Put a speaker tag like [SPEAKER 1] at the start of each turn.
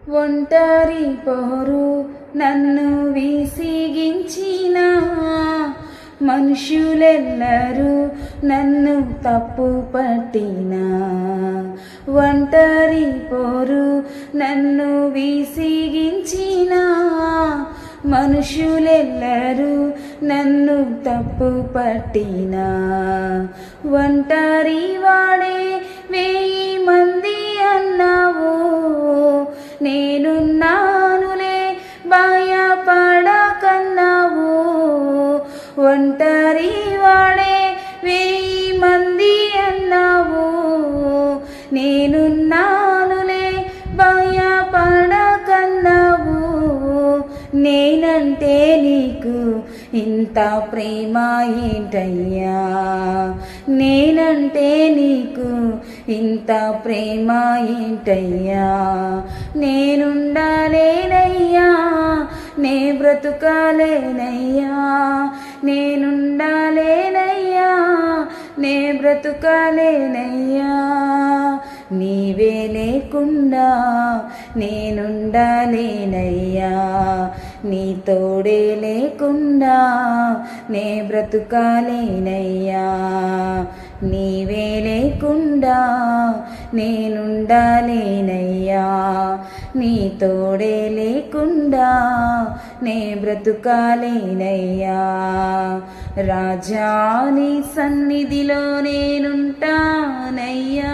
[SPEAKER 1] ఒంటరి పోరు నన్ను విసిగించిన మనుషులెల్లరూ నన్ను తప్పు పట్టినా. ఒంటరి పోరు నన్ను విసిగించిన మనుషులెల్లరూ నన్ను తప్పు పట్టినా. ఒంటరి వాడే 1000 మంది అన్నావు, నేనున్నానులే భయపడకన్నావు. ఒంటరి వాడే 1000 మంది అన్నావు, నేనున్నానులే భయపడకన్నావు. నేనంటే నీకు ఇంత ప్రేమ ఏంటయ్యా, నేనంటే నీకు ఇంత ప్రేమ ఏంటయ్యా. నేనుండాలేనయ్యా, నే బ్రతుకాలేనయ్యా, నేనుండాలేనయ్యా, నే బ్రతుకాలేనయ్యా. నీవే లేకుండా నేనుండాలేనయ్యా, నీ తోడే లేకుండా నే బ్రతుకాలేనయ్యా. నీవే లేకుండా నేనుండాలేనయ్యా, నీ తోడే లేకుండా నే బ్రతుకాలేనయ్యా. రాజా నీ సన్నిధిలో నేనుంటానయ్యా.